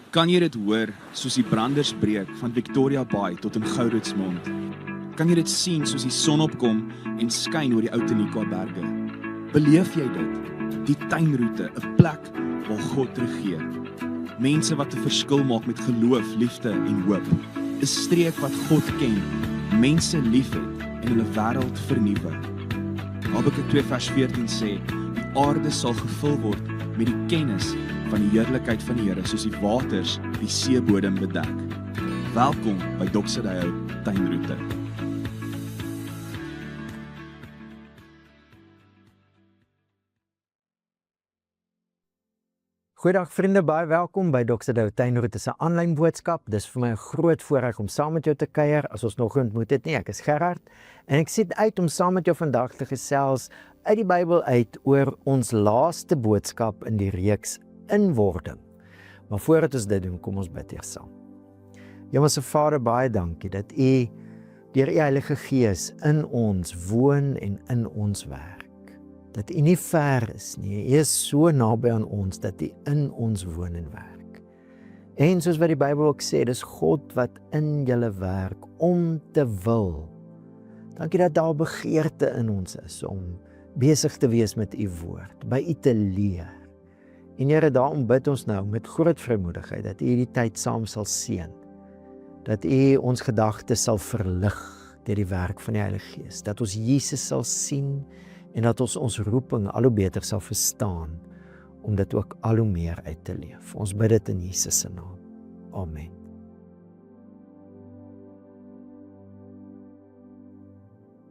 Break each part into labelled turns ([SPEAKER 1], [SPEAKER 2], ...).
[SPEAKER 1] Kan jy dit hoor, soos die branders breek van Victoria Bay tot in Gouritsmond? Kan jy dit sien soos die son opkom en skyn oor die Ou Tenikwa berge? Beleef jy dit? Die tuinroete, 'n plek waar God regeer. Mense wat 'n verskil maak met geloof, liefde en hoop. 'n Streek wat God ken, mense liefhet en hulle wêreld vernuwe. Habakuk 2 vers 14 sê, die aarde sal gevul word met die kennis van die heerlikheid van die Here, soos die waters die seebodem bedek. Welkom by Doxodeo Tuinroete.
[SPEAKER 2] Goeiedag vriende, baie welkom by Doxodeo Tuinroete se aanlyn boodskap. Dis vir my 'n groot voorreg om saam met jou te kuier. As ons nog ontmoet het nie, ek is Gerard en ek sit uit om saam met jou vandag te gesels uit die Bybel uit oor ons laaste boodskap in die reeks Inwording. Maar voordat ons dit doen, kom ons bid eers saam. Hemelse Vader, baie dankie dat U deur U Heilige Gees in ons woon en in ons werk. Dat U nie ver is nie, U is so naby aan ons dat U in ons woon en werk. En soos wat die Bybel ook sê, dis God wat in julle werk om te wil. Dankie dat daar begeerte in ons is om besig te wees met U woord, by U te leer. En Here, daarom bid ons nou met groot vrymoedigheid dat U hierdie tyd saam sal seën. Dat U ons gedagtes sal verlig deur die werk van die Heilige Gees. Dat ons Jesus sal sien en dat ons roeping al hoe beter sal verstaan om dit ook al hoe meer uit te leef. Ons bid dit in Jesus se naam. Amen.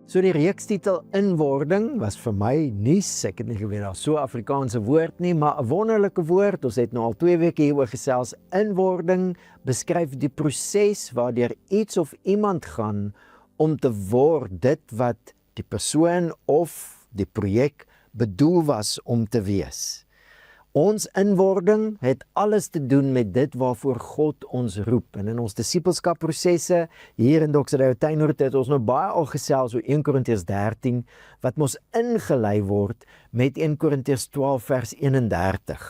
[SPEAKER 2] So die reekstitel Inwording was vir my nuus. Ek het nie geweet daar so 'n Afrikaanse woord nie, maar 'n wonderlike woord. Ons het nou al 2 weke hieroor gesels. Inwording beskryf die proses waardeur iets of iemand gaan om te word dit wat die persoon of die projek bedoel was om te wees. Ons inwording het alles te doen met dit waarvoor God ons roep. En in ons disipelskapprosesse hier in Doxodeo Tuinroete het ons nou baie al gesels oor 1 Korintiërs 13 wat mos ingelei word met 1 Korintiërs 12 vers 31.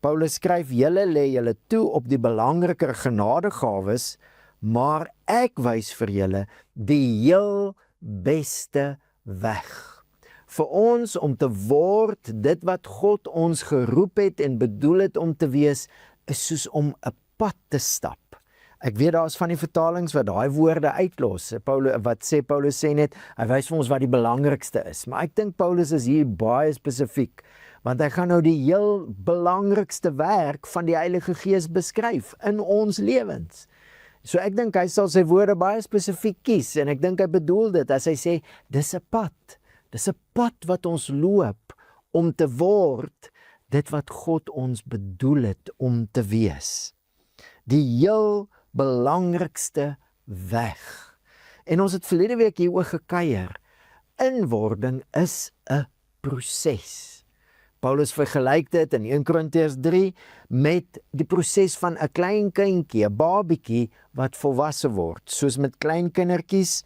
[SPEAKER 2] Paulus skryf: "Julle lê julle toe op die belangriker genadegawes, maar ek wys vir julle die heel beste weg." Vir ons om te word dit wat God ons geroep het en bedoel het om te wees, is soos om 'n pad te stap. Ek weet daar is van die vertalings wat daai woorde uitlos. Paulus sê net, hy wys vir ons wat die belangrikste is. Maar ek dink Paulus is hier baie spesifiek, want hy gaan nou die heel belangrikste werk van die Heilige Gees beskryf in ons lewens. So ek dink hy sal sy woorde baie spesifiek kies en ek dink hy bedoel dit as hy sê, dis 'n pad. Dis 'n pad wat ons loop om te word dit wat God ons bedoel het om te wees. Die heel belangrikste weg. En ons het verlede week hieroor gekuier. Inwording is 'n proses. Paulus vergelyk dit in 1 Korintiërs 3 met die proses van 'n klein kindjie, 'n babietjie wat volwasse word, soos met klein kindertjies.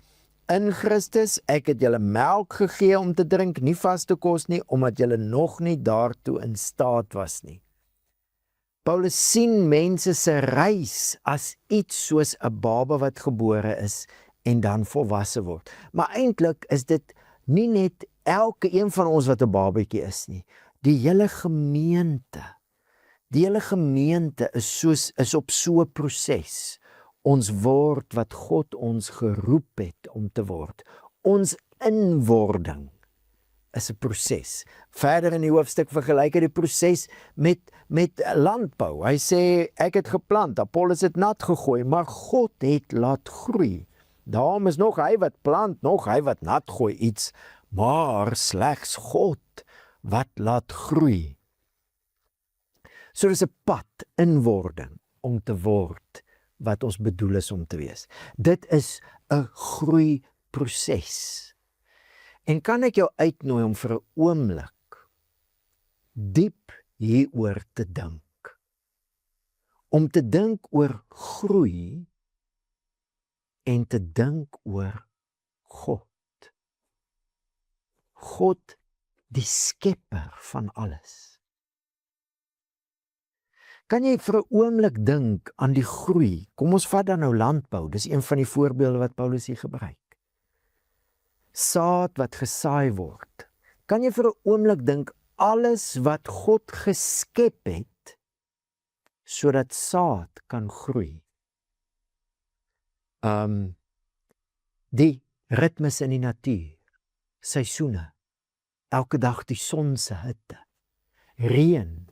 [SPEAKER 2] In Christus, ek het julle melk gegee om te drink, nie vaste kos nie, omdat julle nog nie daartoe in staat was nie. Paulus sien mense se reis as iets soos 'n baba wat gebore is en dan volwasse word. Maar eintlik is dit nie net elke een van ons wat 'n babatjie is nie. Die hele gemeente. Die hele gemeente is op so 'n proses. Ons word wat God ons geroep het om te word. Ons inwording is 'n proses. Verder in die hoofstuk vergelyk hy die proses met landbou. Hy sê, ek het geplant, Apollos het nat gegooi, maar God het laat groei. Daarom is nog hy wat plant, nog hy wat nat gooi iets, maar slegs God wat laat groei. So dis 'n pad, inwording, om te word wat ons bedoel is om te wees. Dit is 'n groeiproses. En kan ek jou uitnooi om vir 'n oomblik diep hieroor te dink? Om te dink oor groei en te dink oor God. God, die skepper van alles. Kan jy vir 'n oomblik dink aan die groei? Kom ons vat dan nou landbou. Dis een van die voorbeelde wat Paulus hier gebruik. Saad wat gesaai word. Kan jy vir 'n oomblik dink alles wat God geskep het sodat saad kan groei? Die ritmes in die natuur, seisoene, elke dag die son se hitte, reën.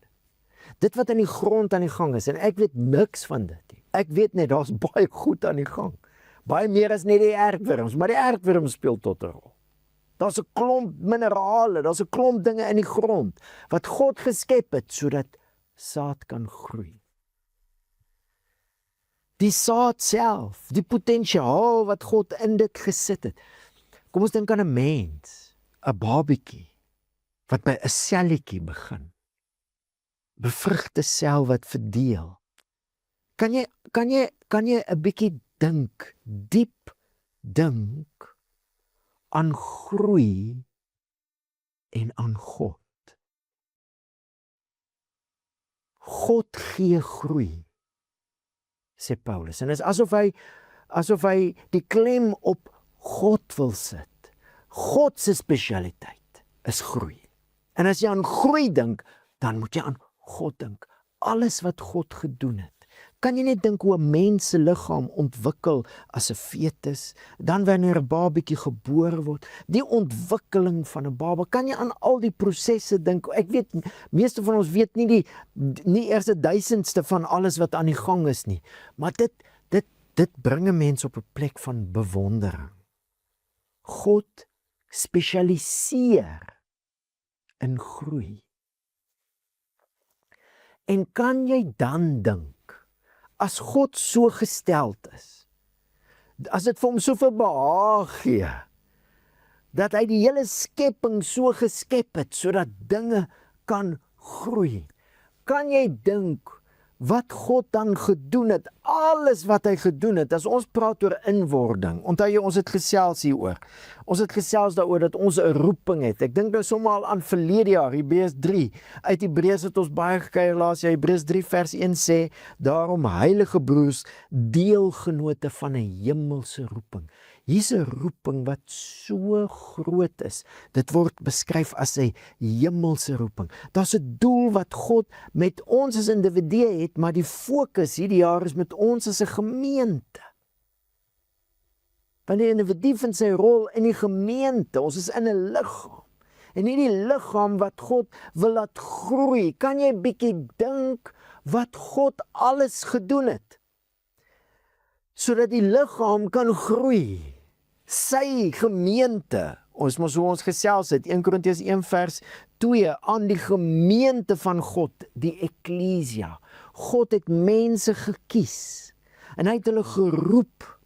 [SPEAKER 2] Dit wat in die grond aan die gang is, en ek weet niks van dit nie. Ek weet net, daar's baie goed aan die gang. Baie meer as net die aardwurms, maar die aardwurms speel tot 'n rol. Daar's 'n klomp minerale, daar's 'n klomp dinge in die grond, wat God geskep het, sodat saad kan groei. Die saad self, die potensiaal wat God in dit gesit het. Kom ons dink aan 'n mens, 'n babietjie, wat by 'n selletjie begin. Bevrugte sel wat verdeel. Kan jy 'n bietjie dink, diep dink aan groei en aan God. God gee groei, sê Paulus. En dit is asof hy die klem op God wil sit. God se spesialiteit is groei. En as jy aan groei dink, dan moet jy aan God dink. Alles wat God gedoen het. Kan jy net dink hoe 'n mens se liggaam ontwikkel as 'n fetus, dan wanneer 'n babatjie gebore word, die ontwikkeling van 'n baba, kan jy aan al die prosesse dink? Ek weet, meeste van ons weet nie eers 'n duisendste van alles wat aan die gang is nie, maar dit bring 'n mens op 'n plek van bewondering. God spesialiseer in groei. En kan jy dan dink, as God so gesteld is, as dit vir hom soveel behaag gee, dat hy die hele skepping so geskep het, sodat dinge kan groei, kan jy dink wat God dan gedoen het, alles wat hy gedoen het, as ons praat oor inwording, onthou jy, ons het gesels hieroor, ons het gesels daaroor dat ons 'n roeping het, ek dink nou sommer al aan verlede jaar, Hebreërs 3, uit Hebreërs het ons baie gekuier laas jaar, Hebreërs 3 vers 1 sê, daarom heilige broers, deelgenote van 'n hemelse roeping. Hier's 'n roeping wat so groot is, dit word beskryf as 'n hemelse roeping. Daar's 'n doel wat God met ons as individue het, maar die fokus hierdie jaar is met ons as 'n gemeente. Want die individu vind sy rol in die gemeente, ons is in 'n liggaam. En hierdie liggaam wat God wil laat groei, kan jy bietjie dink wat God alles gedoen het, sodat die liggaam kan groei. Sy gemeente, ons moet hoe ons gesels het, 1 Korintiërs 1 vers 2, aan die gemeente van God, die eklesia. God het mense gekies, en hy het hulle geroep,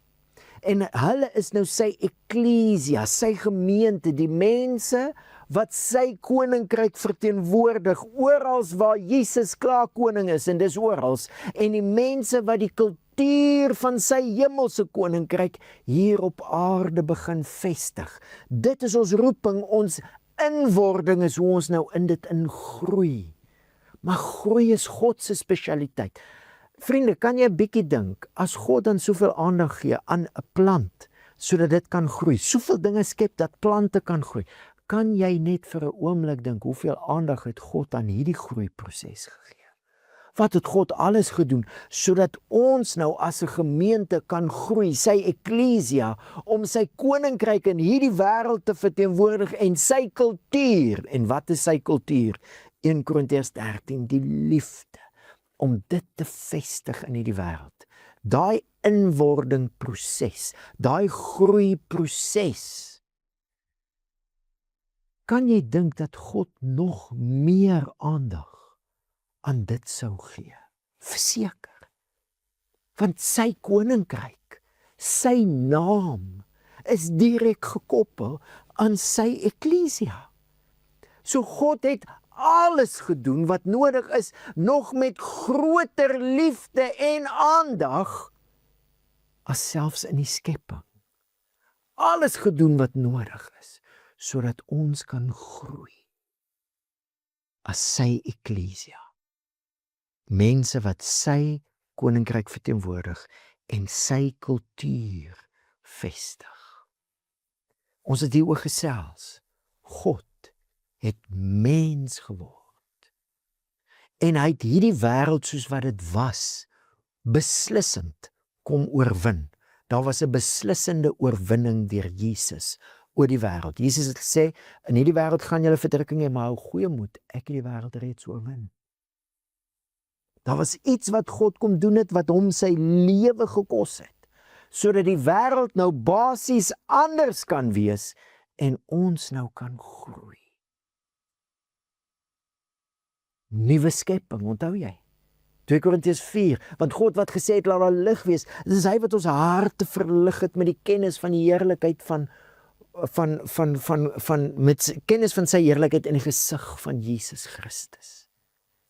[SPEAKER 2] en hulle is nou sy eklesia, sy gemeente, die mense wat sy koninkryk verteenwoordig, orals waar Jesus klaar koning is, en dis orals, en die mense wat die kultuur van sy hemelse koninkryk hier op aarde begin vestig. Dit is ons roeping, ons inwording is hoe ons nou in dit ingroei. Maar groei is God se spesialiteit. Vriende, kan jy 'n bietjie dink, as God dan soveel aandag gee aan 'n plant, sodat dit kan groei, soveel dinge skep dat plante kan groei, kan jy net vir 'n oomblik dink, hoeveel aandag het God aan hierdie groeiproses gegee? Wat het God alles gedoen, sodat ons nou as 'n gemeente kan groei, sy eklesia, om sy koninkryk in hierdie wêreld te verteenwoordig, en sy kultuur, en wat is sy kultuur? 1 Korintiërs 13, die liefde, om dit te vestig in hierdie wêreld. Daai inwording proses, daai groei proses. Kan jy dink dat God nog meer aandag aan dit sou gee? Verseker. Want sy koninkryk, sy naam, is direk gekoppel aan sy eklesia. So God het alles gedoen wat nodig is, nog met groter liefde en aandag, as selfs in die skepping. Alles gedoen wat nodig is, sodat ons kan groei as sy eklesia. mense wat sy koninkryk verteenwoordig en sy kultuur vestig. Ons het hieroor gesels. God het mens geword. En hy het hierdie wêreld soos wat dit was, beslissend kom oorwin. Daar was 'n beslissende oorwinning deur Jesus oor die wêreld. Jesus het gesê, in hierdie wêreld gaan julle verdrukking hê, maar hou goeie moed, ek het die wêreld reeds oorwin. Daar was iets wat God kom doen het, wat hom sy lewe gekos het, sodat die wêreld nou basies anders kan wees, en ons nou kan groei. Nuwe skepping, onthou jy? 2 Korintiërs 4, want God wat gesê het, laat daar lig wees, dit is hy wat ons harte verlig het met die kennis van die heerlikheid met kennis van sy heerlikheid in die gesig van Jesus Christus.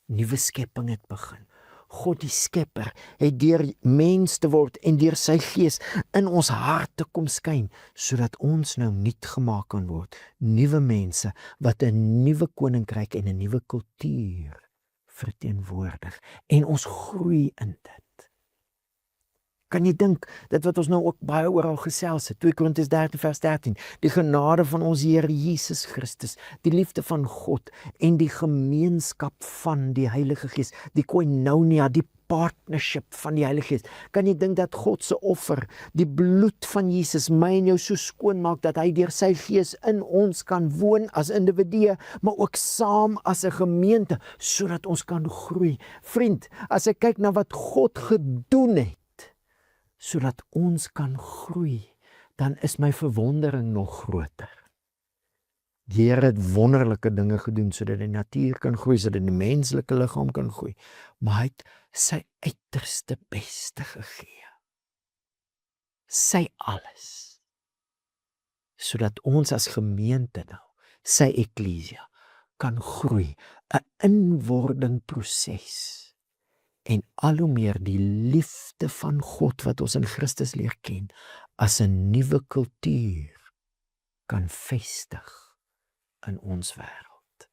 [SPEAKER 2] Nuwe skepping het begin. God die skepper het deur mens te word en deur sy gees in ons harte kom skyn, sodat ons nou nuut gemaak kan word. Nuwe mense wat 'n nuwe koninkryk en 'n nuwe kultuur verteenwoordig. En ons groei in dit. Kan jy dink, dit wat ons nou ook baie oral gesels het, 2 Korintiërs 13 vers 13, die genade van ons Here Jesus Christus, die liefde van God en die gemeenskap van die Heilige Gees, die koinonia, die partnership van die Heilige Gees. Kan jy dink dat God se offer, die bloed van Jesus, my en jou so skoon maak, dat hy deur sy Gees in ons kan woon as individue, maar ook saam as 'n gemeente, sodat ons kan groei. Vriend, as ek kyk na wat God gedoen het, sodat ons kan groei, dan is my verwondering nog groter. Die Here het wonderlike dinge gedoen, sodat die natuur kan groei, sodat die menslike liggaam kan groei, maar hy het sy uiterste beste gegee. Sy alles. Sodat ons as gemeente nou, sy eklesia, kan groei, 'n inwordingproses. En al hoe meer die liefde van God wat ons in Christus leer ken, as 'n nuwe kultuur kan vestig in ons wêreld.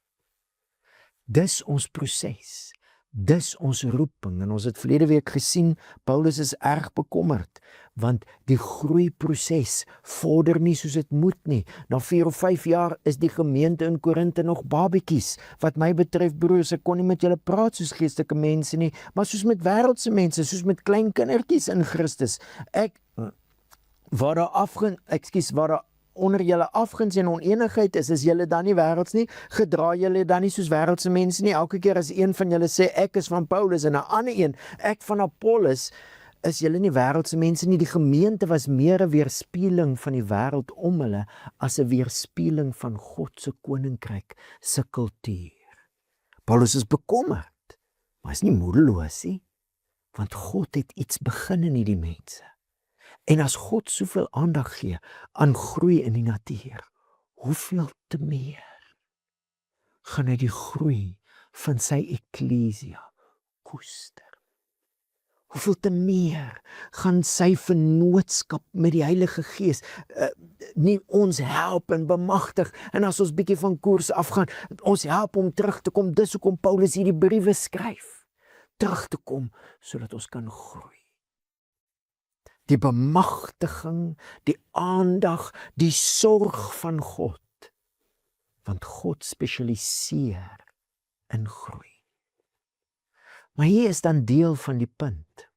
[SPEAKER 2] Dis ons proses, dis ons roeping, en ons het verlede week gesien, Paulus is erg bekommerd, want die groeiproses vorder nie soos dit moet nie. Na 4 of 5 jaar is die gemeente in Korinthe nog babetjies. Wat my betref, broers, ek kon nie met julle praat soos geestelike mense nie, maar soos met wêreldse mense, soos met klein kindertjies in Christus. Waar daar onder julle afguns en onenigheid is julle dan nie wêrelds nie, gedra julle dan nie soos wêreldse mense nie. Elke keer as een van julle sê, ek is van Paulus, en 'n ander een, ek van Apollos, is julle nie wêreldse mense nie. Die gemeente was meer 'n weerspieëling van die wêreld om hulle, as 'n weerspieëling van God se koninkryk se kultuur. Paulus is bekommerd, maar is nie moedeloos nie, want God het iets begin in hierdie mense. En as God soveel aandag gee aan groei in die natuur, hoeveel te meer gaan hy die groei van sy eklesia koester? Hoeveel te meer gaan sy vennootskap met die Heilige Gees nie ons help en bemagtig, en as ons bietjie van koers afgaan, ons help om terug te kom. Dis hoekom Paulus hierdie briewe skryf, terug te kom, sodat ons kan groei. Die bemagtiging, die aandag, die sorg van God, want God spesialiseer in groei. Maar hier is dan deel van die punt.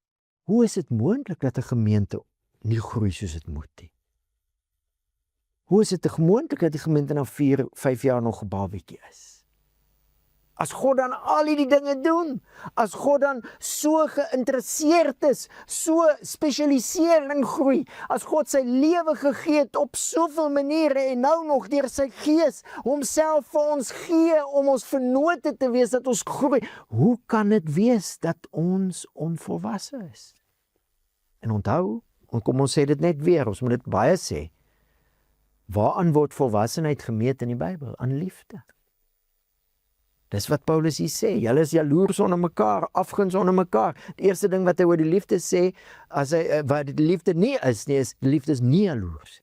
[SPEAKER 2] Hoe is dit moontlik dat 'n gemeente nie groei soos dit moet nie? Hoe is dit moontlik dat die gemeente na 4, 5 jaar nog 'n babetjie is? As God dan al hierdie dinge doen, as God dan so geïnteresseerd is, so spesialiseer in groei, as God sy lewe gegee het op soveel maniere en nou nog deur sy Gees homself vir ons gee om ons vennote te wees, dat ons groei, hoe kan dit wees dat ons onvolwasse is? En onthou, kom ons sê dit net weer, ons moet dit baie sê, waaraan word volwassenheid gemeet in die Bybel? Aan liefde. Dis wat Paulus hier sê, julle is jaloers onder mekaar, afguns onder mekaar. Die eerste ding wat hy oor die liefde sê, as hy, wat die liefde nie is nie, is die liefde is nie jaloers.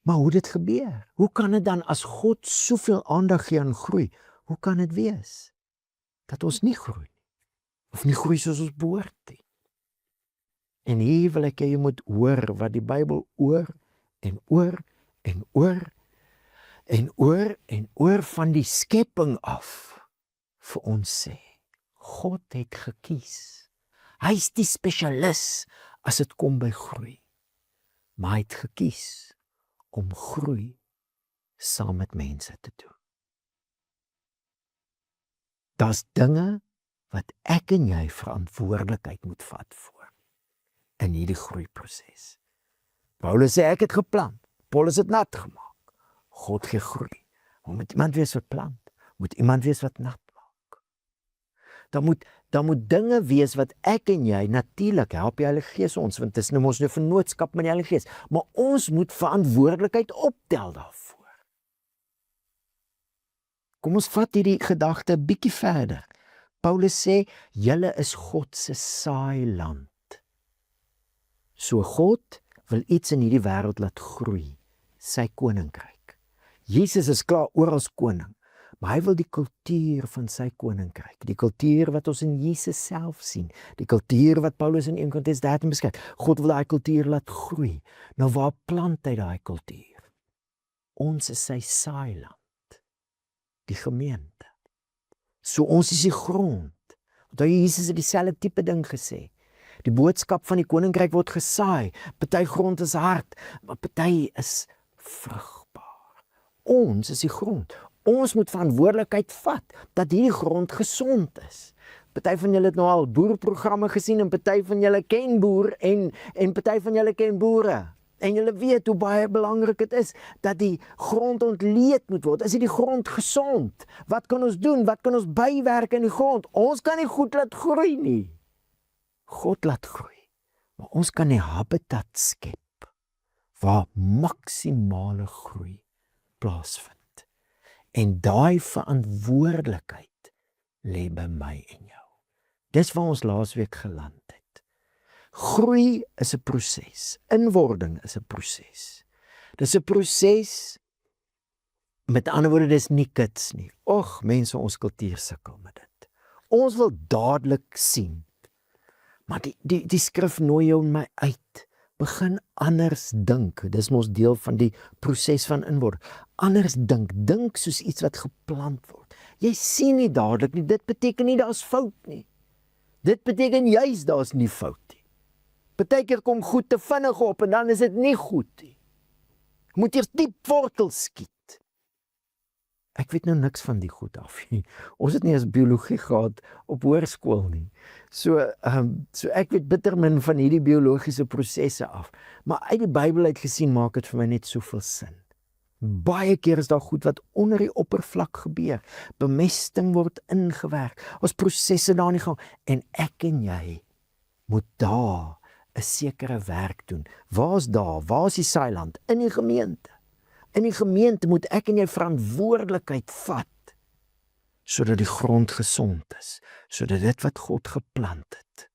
[SPEAKER 2] Maar hoe dit gebeur? Hoe kan dit dan, as God soveel aandag gee aan groei, hoe kan dit wees dat ons nie groei, of nie groei soos ons behoort nie. En hier wil ek hê jy moet hoor wat die Bybel oor en oor en oor en oor en oor van die skepping af vir ons sê. God het gekies. Hy is die spesialis as dit kom by groei. Maar hy het gekies om groei saam met mense te doen. Daar's dinge wat ek en jy verantwoordelikheid moet vat voor in hierdie groeiproses. Paulus sê ek het geplant, Paulus het nat gemaak. God gee groei. Maar moet iemand wees wat plant, moet iemand wees wat nat maak. Dan moet dinge wees wat ek en jy natuurlik help die Heilige Gees ons, want dit is nou ons vennootskap met die Heilige Gees, maar ons moet verantwoordelikheid optel daarvoor. Kom ons vat hierdie gedagte 'n bietjie verder. Paulus sê, julle is God se saailand. So God wil iets in hierdie wêreld laat groei, sy koninkryk. Jesus is klaar oral as koning, maar hy wil die kultuur van sy koninkryk, die kultuur wat ons in Jesus self sien, die kultuur wat Paulus in 1 Korintiërs 13 beskryf. God wil daai kultuur laat groei. Nou waar plant hy daai kultuur? Ons is sy saailand. Die gemeente. So ons is die grond. Want Jesus het dieselfde tipe ding gesê. Die boodskap van die koninkryk word gesaai. Party grond is hard, maar party is vrugbaar. Ons is die grond. Ons moet verantwoordelikheid vat dat hierdie grond gesond is. Party van julle het nou al boerprogramme gesien en party van julle ken boer en party van julle ken boere. En julle weet hoe baie belangrik dit is dat die grond ontleed moet word. Is die grond gesond? Wat kan ons doen? Wat kan ons bywerk in die grond? Ons kan nie goed laat groei nie. God laat groei. Maar ons kan die habitat skep waar maksimale groei plaasvind. En daai verantwoordelikheid lê by my en jou. Dis waar ons laasweek geland het. Groei is 'n proses. Inwording is 'n proses. Dis 'n proses, met ander woorde, dis nie kits nie. Och, mense, ons kultuur sukkel met dit. Ons wil dadelik sien. Maar die skrif nooi jou en my uit. Begin anders dink. Dis mos deel van die proses van inwording. Anders dink soos iets wat geplant word. Jy sien nie dadelik nie, dit beteken nie daar's fout nie. Dit beteken juis daar's nie fout nie. Partykeer kom goed te vinnig op en dan is dit nie goed nie. Moet eers diep wortel skiet. Ek weet nou niks van die goed af nie. Ons het nie eens biologie gehad op hoërskool nie. So ek weet bitter min van hierdie biologiese prosesse af. Maar uit die Bybel uit gesien maak dit vir my net soveel sin. Baie keer is daar goed wat onder die oppervlak gebeur. Bemesting word ingewerk. Ons prosesse daar nie gaan. En ek en jy moet daar 'n sekere werk doen. Waar's daar? Waar's die saailand? In die gemeente. In die gemeente moet ek en jy verantwoordelikheid vat, sodat die grond gesond is, sodat dit wat God geplant het,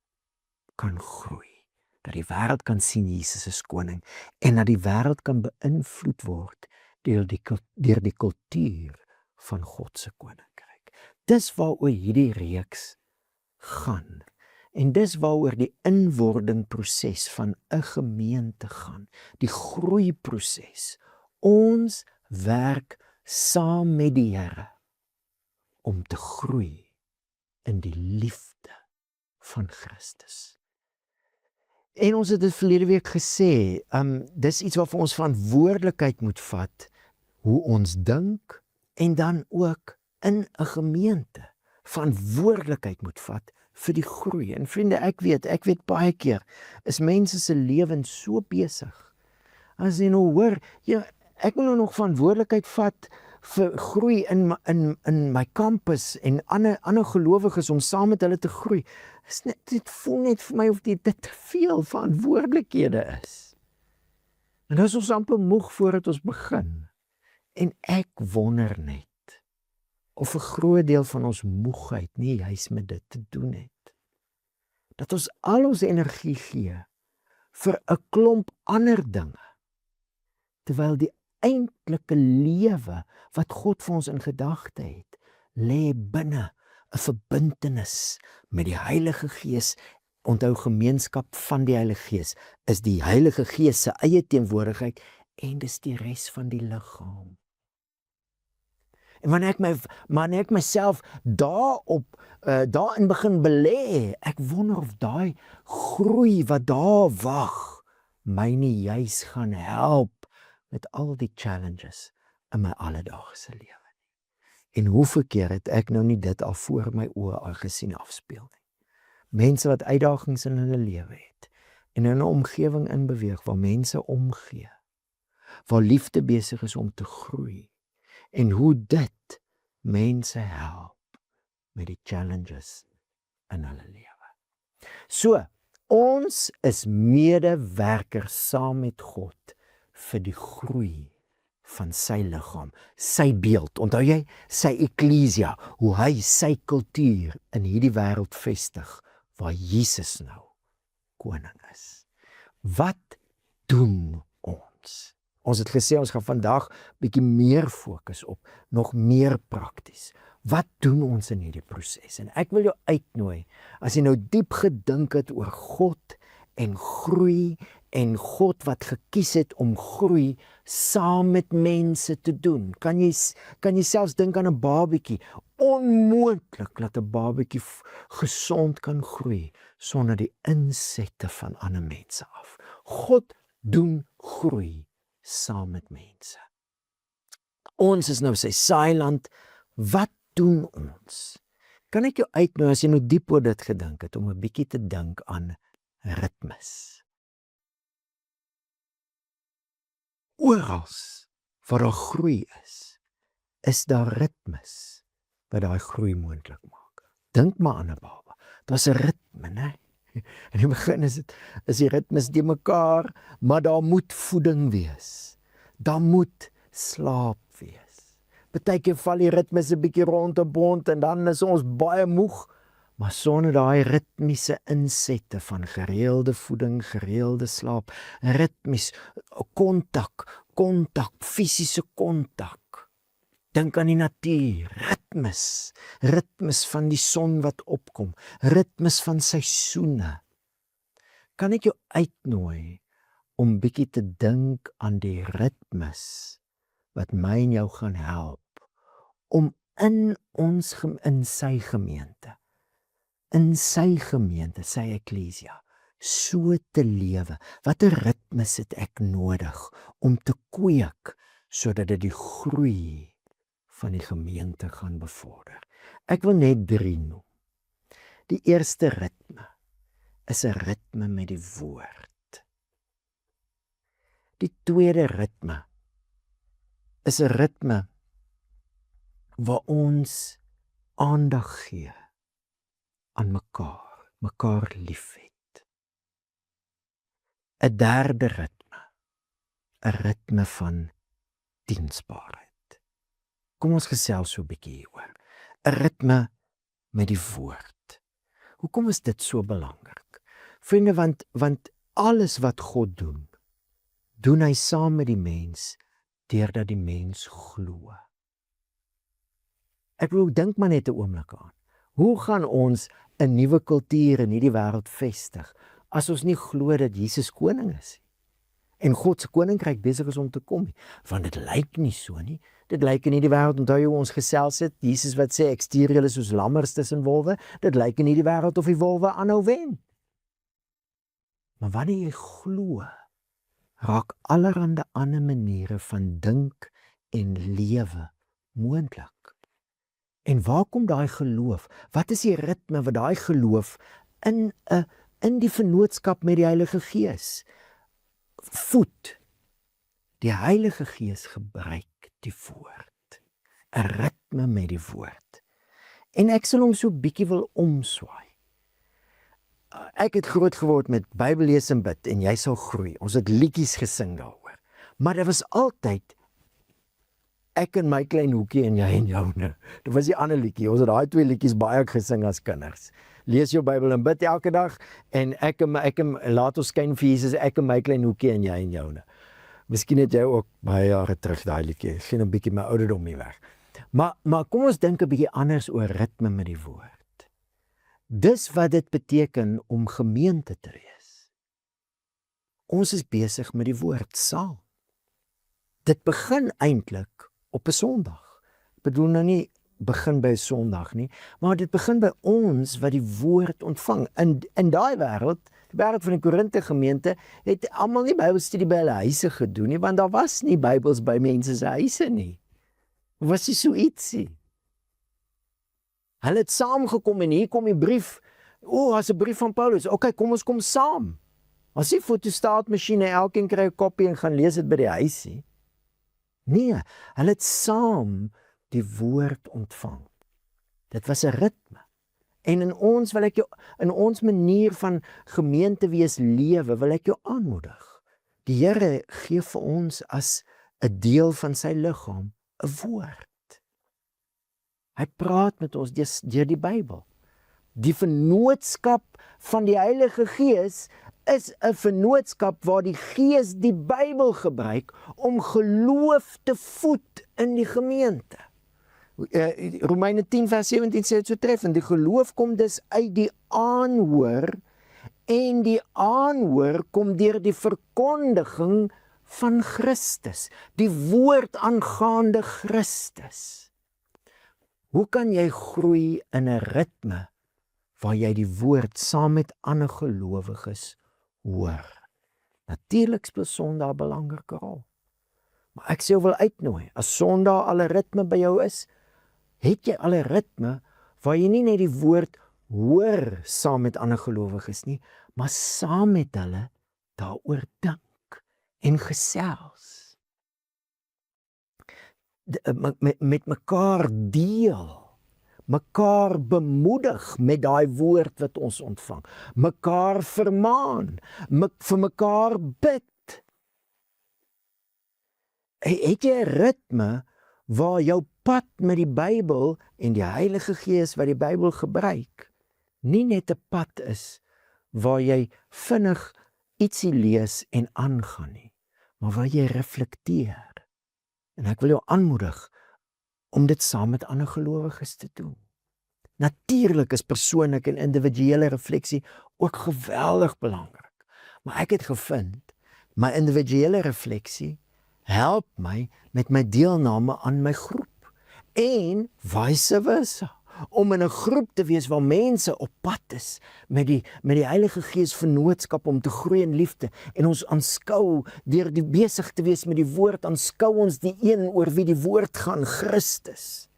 [SPEAKER 2] kan groei. Dat die wêreld kan sien Jesus is koning, en dat die wêreld kan beïnvloed word deur die kultuur van God se koninkryk. Dis waaroor hierdie reeks gaan. En dis waaroor die inwordingproses van 'n gemeente gaan, die groeiproses. Ons werk saam met die Here om te groei in die liefde van Christus. En ons het dit verlede week gesê, dis iets waarvoor ons verantwoordelikheid moet vat, hoe ons dink, en dan ook in 'n gemeente verantwoordelikheid moet vat vir die groei. En vriende, ek weet baie keer, is mense se lewens so besig. As jy nou hoor, ek wil nou nog verantwoordelikheid vat vir groei in my kampus en ander gelowiges om saam met hulle te groei. Dit voel net vir my of dit te veel verantwoordelikhede is. En nou is ons amper moeg voordat ons begin. En ek wonder net of 'n groot deel van ons moegheid nie juis met dit te doen het. Dat ons al ons energie gee vir 'n klomp ander dinge, terwyl die eintlike lewe wat God vir ons in gedagte het, lê binne 'n verbintenis met die Heilige Gees. Onthou, gemeenskap van die Heilige Gees is die Heilige Gees se eie teenwoordigheid en dis die res van die liggaam. En wanneer ek myself daarin begin belê, ek wonder of daai groei wat daar wag, my nie juis gaan help met al die challenges in my alledaagse lewe. En hoeveel keer het ek nou nie dit al voor my oë al gesien afspeel nie. Mense wat uitdagings in hulle lewe het, en in 'n omgewing in beweeg, waar mense omgee, waar liefde besig is om te groei, en hoe dit mense help met die challenges in hulle lewe. So, ons is medewerkers saam met God vir die groei van sy liggaam, sy beeld. Onthou jy, sy eklesia, hoe hy sy kultuur in hierdie wêreld vestig, waar Jesus nou koning is. Wat doen ons? Ons het gesê, ons gaan vandag bietjie meer fokus op, nog meer prakties. Wat doen ons in hierdie proses? En ek wil jou uitnooi, as jy nou diep gedink het oor God en groei, en God wat gekies het om groei saam met mense te doen. Kan jy selfs dink aan 'n babatjie? Onmoontlik dat 'n babatjie gesond kan groei sonder die insette van ander mense af. God doen groei saam met mense. Ons is nou sy saailand. Wat doen ons? Kan ek jou uitnooi, as jy nou diep oor dit gedink het, om 'n bietjie te dink aan ritmes. Orals waar daar groei is daar ritmes wat daai groei moontlik maak. Dink maar aan 'n baba. Daar's 'n ritme, né? In die begin is die ritmes die mekaar, maar daar moet voeding wees. Daar moet slaap wees. Partykeer val die ritmes 'n bietjie rond en bond en dan is ons baie moeg, maar sonder daai ritmiese insette van gereelde voeding, gereelde slaap, ritmies, kontak, fisiese kontak. Dink aan die natuur, ritmes van die son wat opkom, ritmes van seisoene. Kan ek jou uitnooi om bietjie te dink aan die ritmes wat my en jou gaan help om in sy gemeente, sy eklesia, so te lewe. Watter ritmes het ek nodig om te kweek, sodat dit die groei van die gemeente gaan bevorder? Ek wil net 3 noem. Die eerste ritme is 'n ritme met die woord. Die tweede ritme is 'n ritme waar ons aandag gee aan mekaar liefhet. 'n derde ritme, 'n ritme van diensbaarheid. Kom ons gesels so 'n bietjie hieroor. 'n ritme met die woord. Hoekom is dit so belangrik? Vriende, want alles wat God doen hy saam met die mens, deurdat die mens glo. Ek wil dink maar net 'n oomblik aan. Hoe gaan ons 'n nuwe kultuur in hierdie wêreld vestig, as ons nie glo dat Jesus koning is en God se koninkryk besig is om te kom nie? Want dit lyk nie so nie. Dit lyk in hierdie wêreld, onthou jy hoe ons gesels het, Jesus wat sê, ek stuur julle soos lammers tussen wolwe, dit lyk in hierdie wêreld of die wolwe aanhou wen. Maar wanneer jy glo, raak allerhande ander maniere van dink en lewe moontlik. En waar kom daai geloof? Wat is die ritme wat daai geloof in die vennootskap met die Heilige Gees voed? Die Heilige Gees gebruik die woord. 'n ritme met die woord. En ek sal hom so bietjie wil omswaai. Ek het groot geword met Bybel lees en bid en jy sal groei. Ons het liedjies gesing daaroor. Maar dit was altyd ek in my klein hoekie en jy en joune. Dit was die ander liedjie. Ons het daai 2 liedjies baie gesing as kinders. Lees jou Bybel en bid elke dag en ek laat ons skyn vir Jesus, ek in my klein hoekie en jy en joune. Miskien het jy ook baie jare terug daai liedjie, sien 'n bietjie my ouderdom nie weg. Maar kom ons dink 'n bietjie anders oor ritme met die woord. Dis wat dit beteken om gemeente te wees. Ons is besig met die woord saam. Dit begin eintlik op 'n Sondag. Ek bedoel nou nie begin by 'n Sondag nie, maar dit begin by ons wat die woord ontvang. In daai wêreld, die wêreld van die Korinthe gemeente, het almal nie Bybelstudie by hulle huise gedoen nie, want daar was nie Bybels by mense se huise nie. Was nie so ietsie. Hulle het saamgekom en hier kom die brief. As 'n brief van Paulus. Okay, kom ons kom saam. As die fotostaatmasjiene, elkeen kry 'n kopie en gaan lees dit by die huisie. Nee, hulle het saam die woord ontvang. Dit was 'n ritme. En in ons manier van gemeente wees lewe, wil ek jou aanmoedig. Die Here gee vir ons as 'n deel van sy liggaam 'n woord. Hy praat met ons deur die Bybel. Die vennootskap van die Heilige Gees is 'n vennootskap waar die Gees die Bybel gebruik om geloof te voed in die gemeente. Romeine 10 vers 17 sê dit so treffend, die geloof kom dus uit die aanhoor en die aanhoor kom deur die verkondiging van Christus, die woord aangaande Christus. Hoe kan jy groei in 'n ritme waar jy die woord saam met ander gelowiges hoor? Natuurlik speel Sondag 'n belangrike rol. Maar ek sê jou wil uitnooi, as Sondag al 'n ritme by jou is, het jy al 'n ritme waar jy nie net die woord hoor saam met ander gelowiges nie, maar saam met hulle daaroor dink en gesels. Met mekaar deel, mekaar bemoedig met daai woord wat ons ontvang, mekaar vermaan, vir mekaar bid. Het jy 'n ritme waar jou pad met die Bybel en die Heilige Gees wat die Bybel gebruik, nie net 'n pad is waar jy vinnig ietsie lees en aangaan nie, maar waar jy reflekteer. En ek wil jou aanmoedig om dit saam met ander gelowiges te doen. Natuurlik is persoonlike en individuele refleksie ook geweldig belangrik. Maar ek het gevind, my individuele refleksie help my met my deelname aan my groep. En vice versa. Om in 'n groep te wees waar mense op pad is met die Heilige Gees vennootskap om te groei in liefde en ons aanskou deur die besig te wees met die woord, aanskou ons die een oor wie die woord gaan, Christus.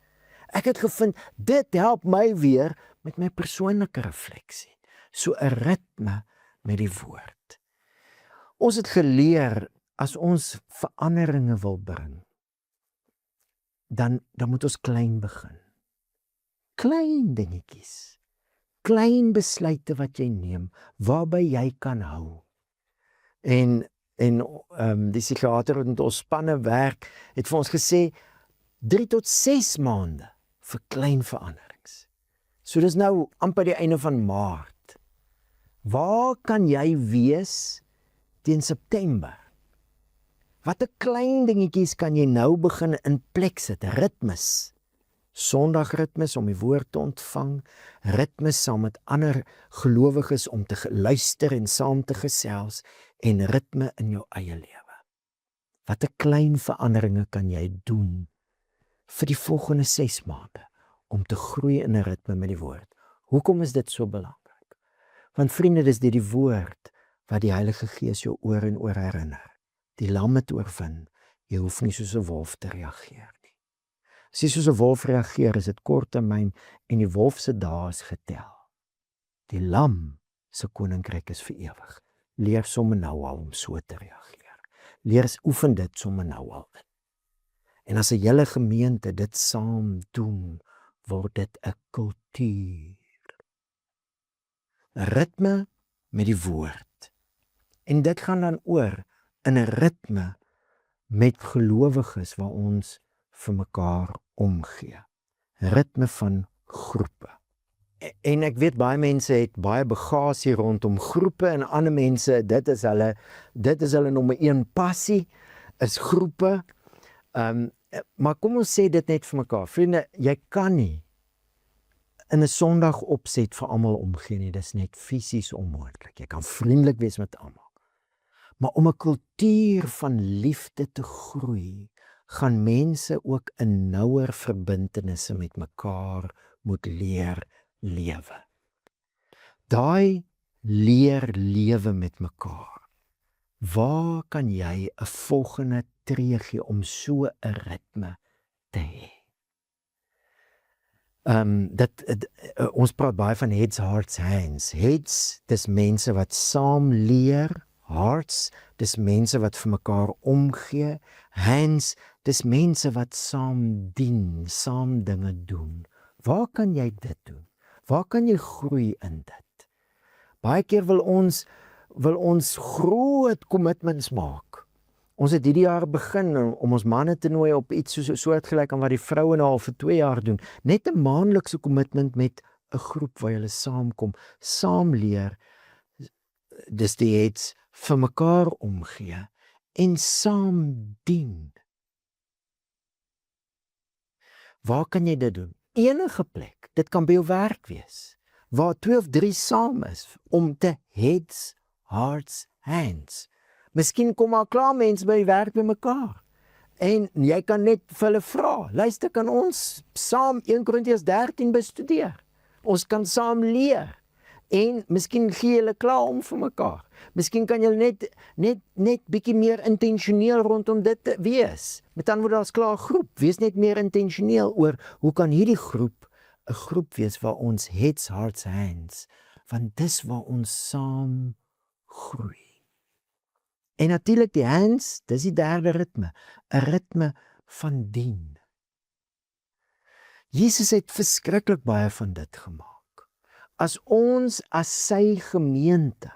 [SPEAKER 2] Ek het gevind dit help my weer met my persoonlike refleksie, so 'n ritme met die woord. Ons het geleer as ons veranderinge wil bring, dan moet ons klein begin. Klein dingetjies, klein besluite wat jy neem, waarby jy kan hou. En die psigiater wat met ons spanne werk, het vir ons gesê, 3 tot 6 maande vir klein veranderings. So dis nou amper die einde van Maart. Waar kan jy wees teen September? Watter klein dingetjies kan jy nou begin in plek sit, ritmes? Sondagritmes om die woord te ontvang, ritmes saam met ander gelowiges om te luister en saam te gesels, en ritme in jou eie lewe. Watter klein veranderinge kan jy doen vir die volgende 6 maande om te groei in 'n ritme met die woord? Hoekom is dit so belangrik? Want vriende, dis die woord wat die Heilige Gees jou oor en oor herinner. Die lam het oorwin, jy hoef nie soos 'n wolf te reageer nie. As jy soos 'n wolf reageer, is dit korttermyn en die wolf se dae is getel. Die lam se koninkryk is vir ewig. Leer sommer nou al om so te reageer. Leer oefen dit sommer nou al in. En as 'n hele gemeente dit saam doen, word dit 'n kultuur. 'n Ritme met die woord. En dit gaan dan oor in 'n ritme met gelowiges waar ons vir mekaar omgee. Ritme van groepe. En ek weet baie mense het baie bagasie rondom groepe en ander mense, dit is hulle nommer 1 passie, is groepe. Maar kom ons sê dit net vir mekaar. Vriende, jy kan nie in 'n Sondag opset vir almal omgee nie. Dis net fisies onmoontlik. Jy kan vriendelik wees met almal. Maar om 'n kultuur van liefde te groei, gaan mense ook in nouer verbintenisse met mekaar moet leer lewe. Daai leer lewe met mekaar. Waar kan jy 'n volgende tree gee om so 'n ritme te hê? Ons praat baie van heads, hearts, hands. Heads, dis mense wat saam leer. Hearts, dis mense wat vir mekaar omgee. Hands, dis mense wat saam dien, saam dinge doen. Waar kan jy dit doen? Waar kan jy groei in dit? Baie keer wil ons groot commitments maak. Ons het hierdie jaar begin om ons manne te nooi op iets soortgelyk aan wat die vroue nou al vir 2 jaar doen. Net 'n maandelikse commitment met 'n groep waar hulle saamkom, saam leer, dis die heads, vir mekaar omgee en saam dien. Waar kan jy dit doen? Enige plek. Dit kan by jou werk wees, waar 2 of 3 saam is, om te heads, hearts, hands. Miskien kom al klaar mense by die werk by mekaar. En jy kan net vir hulle vra, luister, kan ons saam 1 Korintiërs 13 bestudeer? Ons kan saam leer. En miskien gee julle klaar om vir mekaar. Miskien kan julle net bietjie meer intentioneel rondom dit wees. Met ander woorde, as klaar groep, wees net meer intentioneel oor hoe kan hierdie groep 'n groep wees waar ons heads, hearts, hands, want dis waar ons saam groei. En natuurlik die hands, dis die derde ritme, 'n ritme van dien. Jesus het verskriklik baie van dit gemaak. As ons as sy gemeente,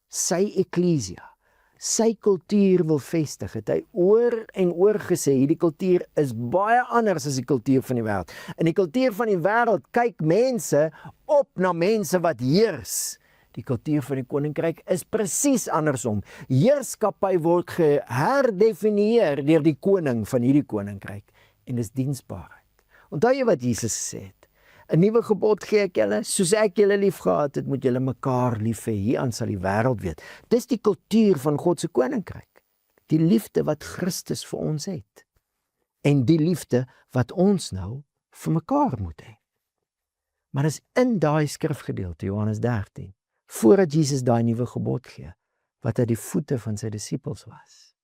[SPEAKER 2] sy eklesia, sy kultuur wil vestig, het hy oor en oor gesê, hierdie kultuur is baie anders as die kultuur van die wêreld. In die kultuur van die wêreld kyk mense op na mense wat heers. Die kultuur van die koninkryk is presies andersom. Heerskappy word geherdefinieer deur die koning van hierdie koninkryk, en dis diensbaarheid. Onthou jy wat Jesus gesê het? 'n Nuwe gebod gee ek julle, soos ek julle lief gehad het, moet julle mekaar lief hê. Hieraan sal die wêreld weet. Dis die kultuur van God se koninkryk. Die liefde wat Christus vir ons het. En die liefde wat ons nou vir mekaar moet hê. Maar dis in daai skrifgedeelte, Johannes 13, voordat Jesus daai nuwe gebod gee, wat uit die voete van sy disippels was.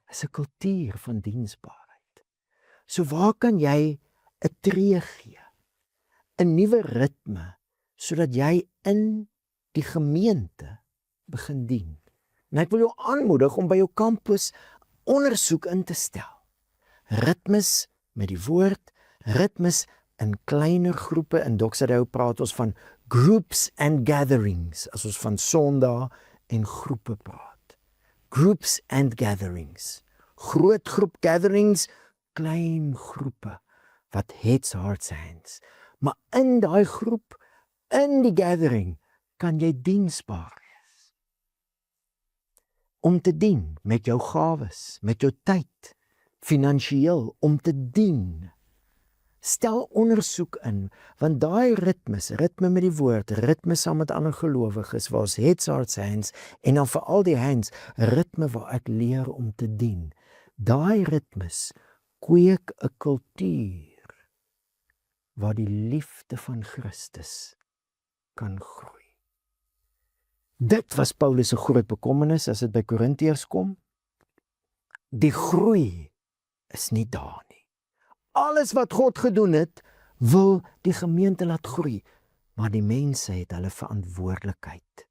[SPEAKER 2] Is 'n kultuur van diensbaarheid. So waar kan jy 'n tree gee? 'n nuwe ritme, sodat jy in die gemeente begin dien. En ek wil jou aanmoedig om by jou kampus ondersoek in te stel. Ritmes met die woord, ritmes in kleiner groepe. In Doxadeo praat ons van groups and gatherings, as ons van Sondag en groepe praat. Groups and gatherings. Groot groep gatherings, klein groepe, wat heads, hearts, hands. Maar in daai groep, in die gathering, kan jy diensbaar wees. Om te dien met jou gawes, met jou tyd, finansiëel, om te dien. Stel ondersoek in, want daai ritme met die woord, ritme saam met ander gelowiges, waar ons heads, hearts, hands, en dan vir al die hands, ritme waar ek leer om te dien. Daai ritmes kweek 'n kultuur waar die liefde van Christus kan groei. Dit was Paulus se groot bekommernis as dit by Korintiërs kom. Die groei is nie daar nie. Alles wat God gedoen het, wil die gemeente laat groei, maar die mense het hulle verantwoordelikheid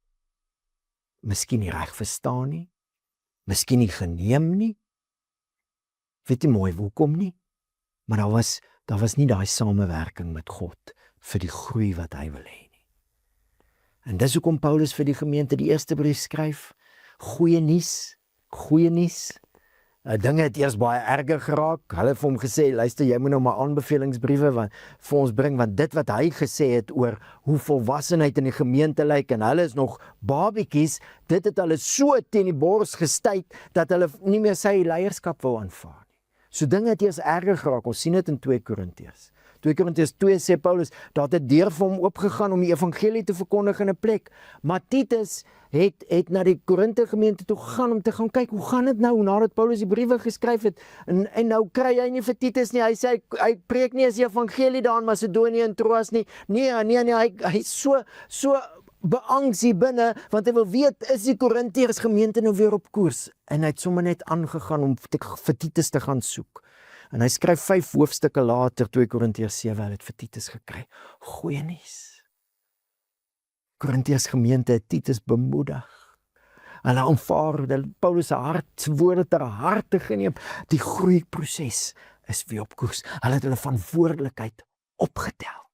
[SPEAKER 2] miskien nie reg verstaan nie, miskien nie geneem nie. Weet jy mooi hoekom nie? Maar daar was nie daai samewerking met God vir die groei wat hy wil hê nie. En dis hoekom Paulus vir die gemeente die eerste brief skryf, goeie nuus. Dinge het eers baie erger geraak. Hulle het vir hom gesê, luister, jy moet nou maar aanbevelingsbriewe vir ons bring, want dit wat hy gesê het oor hoe volwassenheid in die gemeente lyk, en hulle is nog babetjies, dit het hulle so teen die bors gestuit, dat hulle nie meer sy leierskap wou aanvaar nie. So dinge het eers erger geraak. Ons sien dit in 2 Korintiërs. 2 Korintiërs 2 sê Paulus, dat het deur vir hom oopgegaan om die evangelie te verkondig in 'n plek. Maar Titus het na die Korinthe gemeente toe gegaan om te gaan kyk, hoe gaan dit nou, nadat Paulus die briewe geskryf het, en nou kry hy nie vir Titus nie, hy sê, hy preek nie as die evangelie daar in Macedonië en Troas nie, nee, hy is so beangs hier binne, want hy wil weet, is die Korintiërs gemeente nou weer op koers, en hy het sommer net aangegaan om vir Titus te gaan soek. En hy skryf 5 hoofstukke later, 2 Korintiërs 7, hy het vir Titus gekry. Goeie nuus. Korintiërs gemeente het Titus bemoedig. Hulle aanvaar Paulus se hartwoorde ter harte geneem. Die groeiproses is weer op koers. Hulle het hulle verantwoordelikheid opgetel.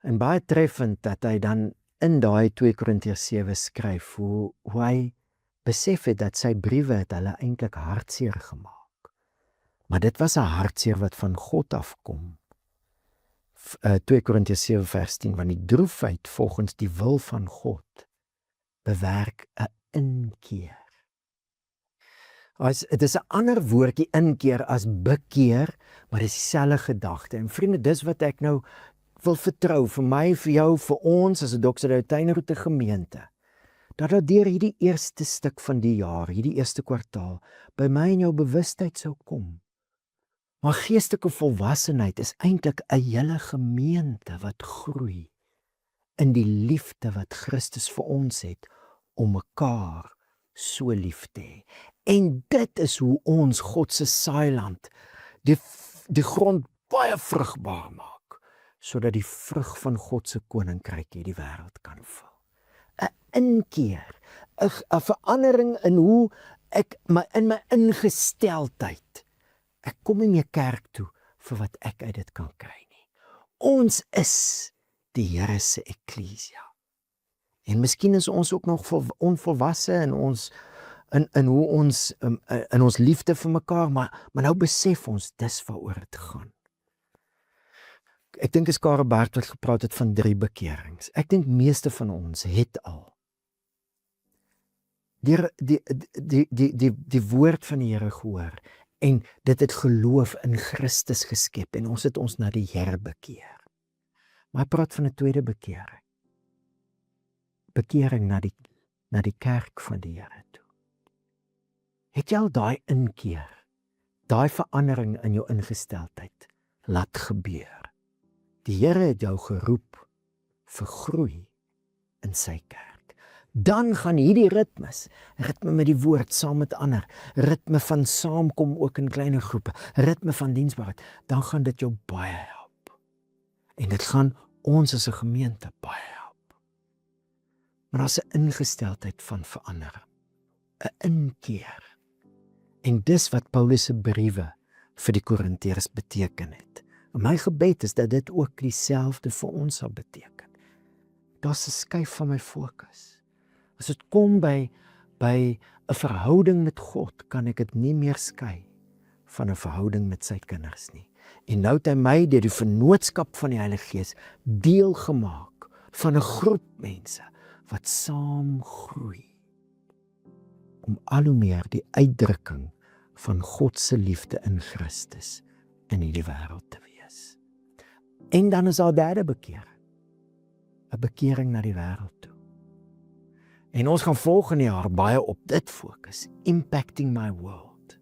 [SPEAKER 2] En baie treffend dat hy dan in daai 2 Korintiërs 7 skryf, hoe hy besef het dat sy briewe het hulle eintlik hartseer gemaak. Maar dit was 'n hartseer wat van God afkom. 2 Korintiërs 7 vers 10, want die droefheid volgens die wil van God bewerk 'n inkeer. Dit is 'n ander woordjie inkeer as bekeer, maar dit is dieselfde gedagte. En vriende, dis wat ek nou wil vertrou vir my, vir jou, vir ons as 'n Doxa Tuinroete gemeente. Dat deur hierdie eerste stuk van die jaar, hierdie eerste kwartaal, by my en jou bewustheid sou kom. Maar geestelike volwassenheid is eintlik 'n hele gemeente wat groei in die liefde wat Christus vir ons het om mekaar so lief te hê. En dit is hoe ons God se saailand, die grond baie vrugbaar maak, sodat die vrug van God se koninkryk hierdie wêreld kan vul. 'n Inkeer, 'n verandering in hoe ek in my ingesteldheid. Ek kom nie meer kerk toe vir wat ek uit dit kan kry nie. Ons is die Here se eklesia. En miskien is ons ook nog onvolwasse in ons in hoe ons in ons liefde vir mekaar, maar nou besef ons dis waaroor dit gaan. Ek dink is Karel Barth wat gepraat het van 3 bekerings. Ek dink meeste van ons het al die woord van die Here gehoor en dit het geloof in Christus geskep en ons het ons na die Here bekeer. Maar hy praat van 'n tweede bekering. Bekering na die kerk van die Here toe. Het jy al daai inkeer, daai verandering in jou ingesteldheid laat gebeur? Die Here het jou geroep vir groei in sy kerk. Dan gaan hierdie ritme met die woord saam met ander, ritme van saamkom ook in kleiner groepe, ritme van diensbaarheid, dan gaan dit jou baie help. En dit gaan ons as 'n gemeente baie help. Maar daar's 'n ingesteldheid van verandering, 'n inkeer. En dis wat Paulus se briewe vir die Korintiërs beteken het. En my gebed is dat dit ook dieselfde vir ons sal beteken. Daar's 'n skuif van my fokus. As dit kom by 'n verhouding met God, kan ek dit nie meer skei van 'n verhouding met sy kinders nie. En nou het hy my deur die vennootskap van die Heilige Gees deel gemaak van 'n groep mense wat saam groei om al hoe meer die uitdrukking van God se liefde in Christus in hierdie wêreld te wees. En dan is daar 'n derde bekering. 'n Bekering na die wêreld toe. En ons gaan volgende jaar baie op dit fokus, impacting my world.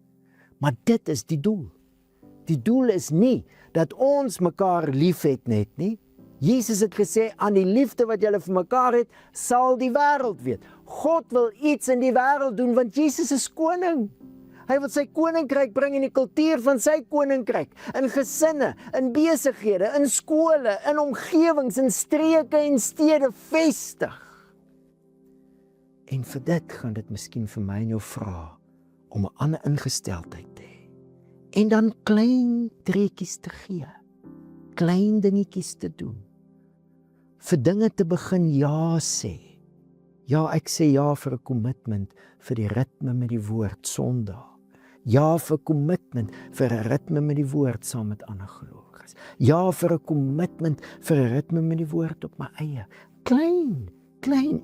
[SPEAKER 2] Maar dit is die doel. Die doel is nie dat ons mekaar lief het net nie. Jesus het gesê, aan die liefde wat julle vir mekaar het, sal die wêreld weet. God wil iets in die wêreld doen, want Jesus is koning. Hy wil sy koninkryk bring in die kultuur van sy koninkryk, in gesinne, in besighede, in skole, in omgewings, in streke en stede vestig. En vir dit gaan dit miskien vir my en jou vra om 'n ander ingesteldheid te hê. En dan klein treetjies te gee, klein dingetjies te doen, vir dinge te begin ja sê. Ja, ek sê ja vir 'n kommitment vir die ritme met die woord Sondag. Ja vir commitment vir 'n ritme met die woord saam met ander gelowiges. Ja vir 'n commitment vir 'n ritme met die woord op my eie. Klein,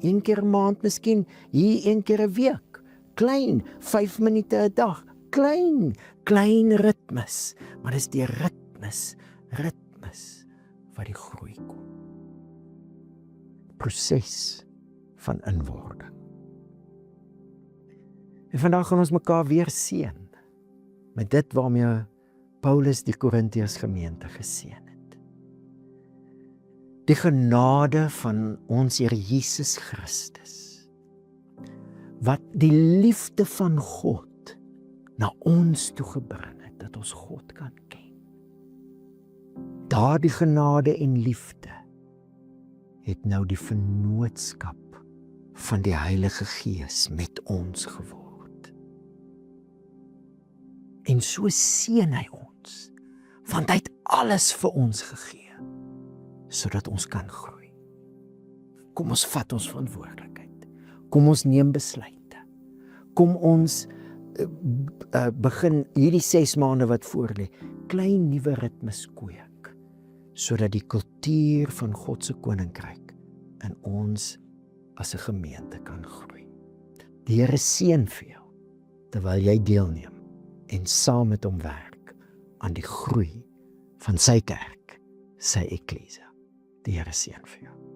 [SPEAKER 2] een keer 'n maand miskien, hier een keer 'n week. klein, 5 minute 'n dag, klein ritmes, maar dis die ritmes wat die groei kom. Proses van inwording. En vandag gaan ons mekaar weer seën met dit waarmee Paulus die Korintiërs gemeente geseën het. Die genade van ons Here Jesus Christus, wat die liefde van God na ons toe gebring het, dat ons God kan ken. Daardie genade en liefde het nou die vennootskap van die Heilige Gees met ons geword. En so seën hy ons, want hy het alles vir ons gegee, sodat ons kan groei. Kom ons vat ons verantwoordelikheid. Kom ons neem besluite. Kom ons begin hierdie 6 maande wat voor lê, klein nuwe ritmes kweek, sodat die kultuur van God se koninkryk in ons as 'n gemeente kan groei. Die Here seën vir jou, terwyl jy deelneem en saam met hom werk aan die groei van sy kerk, sy eklesia. Die Here seën vir jou.